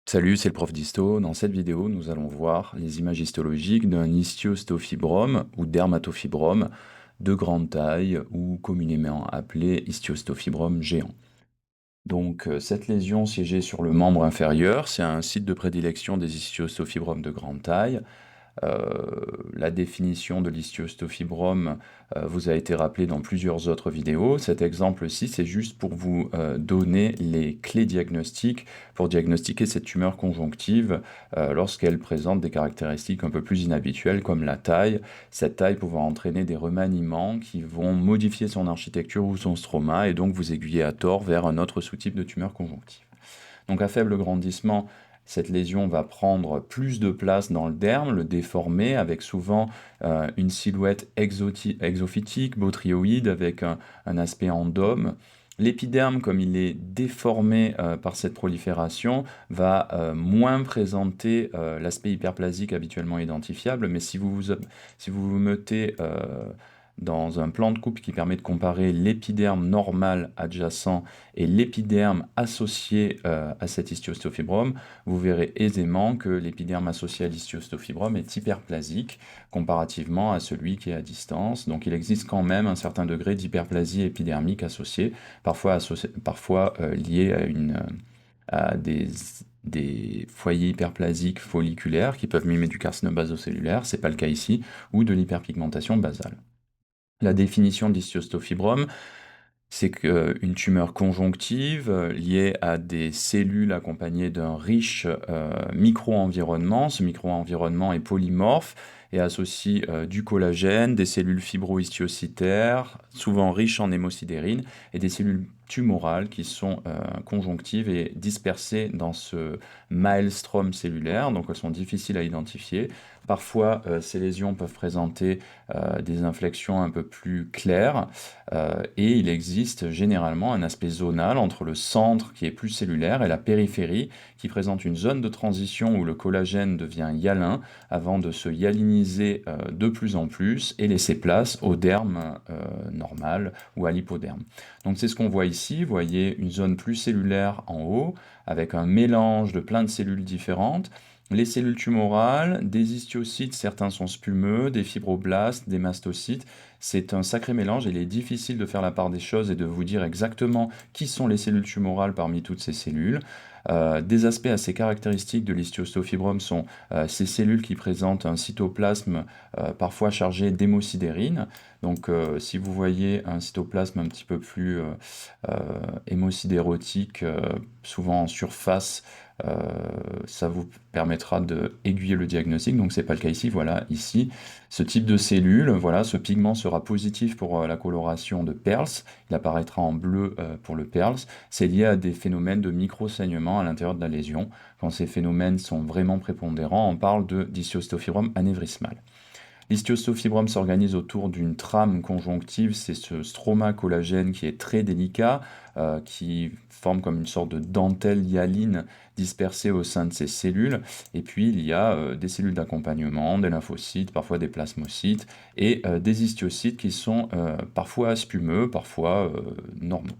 Salut, c'est le prof d'histo. Dans cette vidéo, nous allons voir les images histologiques d'un histiostofibrome ou dermatofibrome de grande taille ou communément appelé histiostofibrome géant. Donc, cette lésion siégée sur le membre inférieur, c'est un site de prédilection des histiostofibromes de grande taille. La définition de l'histiostofibrome vous a été rappelée dans plusieurs autres vidéos. Cet exemple-ci, c'est juste pour vous donner les clés diagnostiques pour diagnostiquer cette tumeur conjonctive lorsqu'elle présente des caractéristiques un peu plus inhabituelles comme la taille, cette taille pouvant entraîner des remaniements qui vont modifier son architecture ou son stroma et donc vous aiguiller à tort vers un autre sous-type de tumeur conjonctive. Donc à faible grandissement, cette lésion va prendre plus de place dans le derme, le déformer, avec souvent une silhouette exophytique, botryoïde, avec un aspect endome. L'épiderme, comme il est déformé par cette prolifération, va moins présenter l'aspect hyperplasique habituellement identifiable, mais si vous mettez dans un plan de coupe qui permet de comparer l'épiderme normal adjacent et l'épiderme associé à cet histiostofibrome, vous verrez aisément que l'épiderme associé à l'histiostofibrome est hyperplasique comparativement à celui qui est à distance. Donc il existe quand même un certain degré d'hyperplasie épidermique associé, parfois lié à des foyers hyperplasiques folliculaires qui peuvent mimer du carcinome basocellulaire, c'est pas le cas ici, ou de l'hyperpigmentation basale. La définition d'histiostofibrome, c'est qu'une tumeur conjonctive liée à des cellules accompagnées d'un riche micro-environnement. Ce micro-environnement est polymorphe et associe du collagène, des cellules fibro-histiocytaires, souvent riches en hémosidérine, et des cellules tumorales qui sont conjonctives et dispersées dans ce maelstrom cellulaire, donc elles sont difficiles à identifier. Parfois, ces lésions peuvent présenter des inflexions un peu plus claires, et il existe généralement un aspect zonal entre le centre qui est plus cellulaire et la périphérie qui présente une zone de transition où le collagène devient hyalin avant de se hyaliniser de plus en plus et laisser place au derme normal ou à l'hypoderme. Donc c'est ce qu'on voit ici, vous voyez une zone plus cellulaire en haut avec un mélange de plein de cellules différentes. Les cellules tumorales, des histiocytes, certains sont spumeux, des fibroblastes, des mastocytes. C'est un sacré mélange et il est difficile de faire la part des choses et de vous dire exactement qui sont les cellules tumorales parmi toutes ces cellules. Des aspects assez caractéristiques de l'histiostofibrome sont ces cellules qui présentent un cytoplasme parfois chargé d'hémosidérine. Donc si vous voyez un cytoplasme un petit peu plus hémosidérotique, souvent en surface, euh, ça vous permettra d'aiguiller le diagnostic. Donc c'est pas le cas ici. Voilà, ici, ce type de cellule, voilà, ce pigment sera positif pour la coloration de Pearls. Il apparaîtra en bleu pour le Pearls. C'est lié à des phénomènes de micro-saignement à l'intérieur de la lésion. Quand ces phénomènes sont vraiment prépondérants, on parle d'histiostofibrome anévrismal. L'histiostofibrome s'organise autour d'une trame conjonctive, c'est ce stroma collagène qui est très délicat, qui forme comme une sorte de dentelle hyaline dispersée au sein de ces cellules. Et puis il y a des cellules d'accompagnement, des lymphocytes, parfois des plasmocytes, et des histiocytes qui sont parfois spumeux, parfois normaux.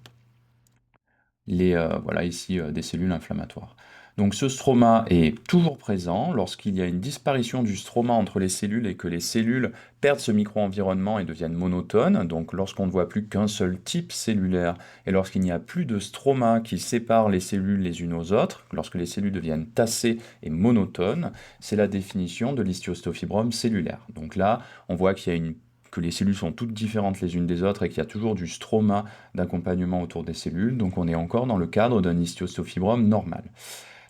Voilà ici des cellules inflammatoires. Donc ce stroma est toujours présent lorsqu'il y a une disparition du stroma entre les cellules et que les cellules perdent ce micro-environnement et deviennent monotones, donc lorsqu'on ne voit plus qu'un seul type cellulaire et lorsqu'il n'y a plus de stroma qui sépare les cellules les unes aux autres, lorsque les cellules deviennent tassées et monotones, c'est la définition de l'histiostofibrome cellulaire. Donc là, on voit que les cellules sont toutes différentes les unes des autres et qu'il y a toujours du stroma d'accompagnement autour des cellules, donc on est encore dans le cadre d'un histiostofibrome normal.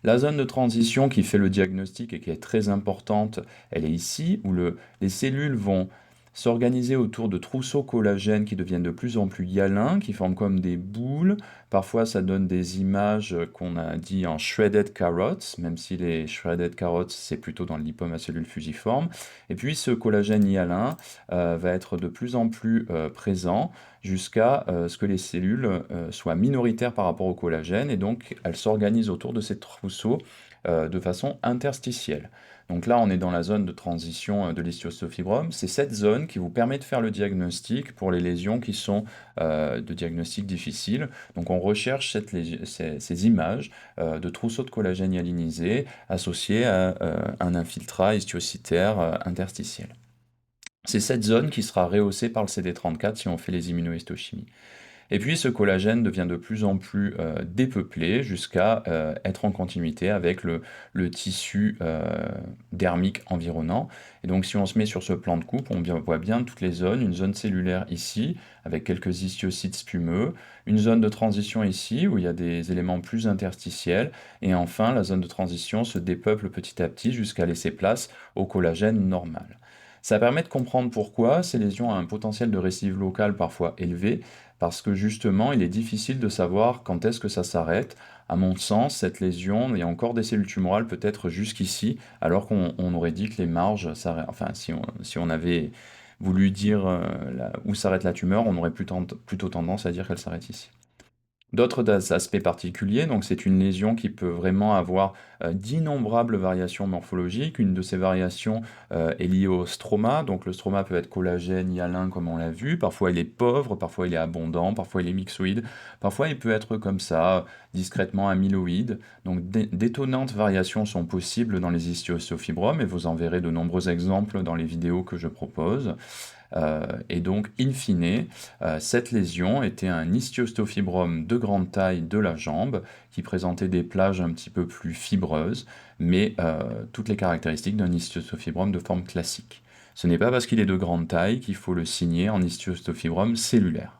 La zone de transition qui fait le diagnostic et qui est très importante, elle est ici, où les cellules vont s'organiser autour de trousseaux collagènes qui deviennent de plus en plus hyalins, qui forment comme des boules. Parfois, ça donne des images qu'on a dit en shredded carrots, même si les shredded carrots, c'est plutôt dans le lipome à cellules fusiformes. Et puis, ce collagène hyalin va être de plus en plus présent jusqu'à ce que les cellules soient minoritaires par rapport au collagène, et donc elles s'organisent autour de ces trousseaux de façon interstitielle. Donc là, on est dans la zone de transition de l'histiostofibrome. C'est cette zone qui vous permet de faire le diagnostic pour les lésions qui sont de diagnostic difficile. Donc on on recherche ces images de trousseaux de collagène hyalinisé associés à un infiltrat histiocytaire interstitiel. C'est cette zone qui sera rehaussée par le CD34 si on fait les immunohistochimies. Et puis ce collagène devient de plus en plus dépeuplé jusqu'à être en continuité avec le tissu dermique environnant. Et donc si on se met sur ce plan de coupe, on voit bien toutes les zones, une zone cellulaire ici, avec quelques histiocytes spumeux, une zone de transition ici, où il y a des éléments plus interstitiels, et enfin la zone de transition se dépeuple petit à petit jusqu'à laisser place au collagène normal. Ça permet de comprendre pourquoi ces lésions ont un potentiel de récidive locale parfois élevé, parce que justement, il est difficile de savoir quand est-ce que ça s'arrête. À mon sens, cette lésion, il y a encore des cellules tumorales peut-être jusqu'ici, alors qu'on aurait dit que les marges s'arrêtent. Enfin, si on avait voulu dire où s'arrête la tumeur, on aurait plutôt tendance à dire qu'elle s'arrête ici. D'autres aspects particuliers, donc c'est une lésion qui peut vraiment avoir d'innombrables variations morphologiques. Une de ces variations est liée au stroma, donc le stroma peut être collagène, hyalin comme on l'a vu, parfois il est pauvre, parfois il est abondant, parfois il est myxoïde, parfois il peut être comme ça, discrètement amyloïde. Donc d'étonnantes variations sont possibles dans les histiocytofibromes et vous en verrez de nombreux exemples dans les vidéos que je propose. Et donc, in fine, cette lésion était un histiocytofibrome de grande taille de la jambe qui présentait des plages un petit peu plus fibreuses, mais toutes les caractéristiques d'un histiocytofibrome de forme classique. Ce n'est pas parce qu'il est de grande taille qu'il faut le signer en histiocytofibrome cellulaire.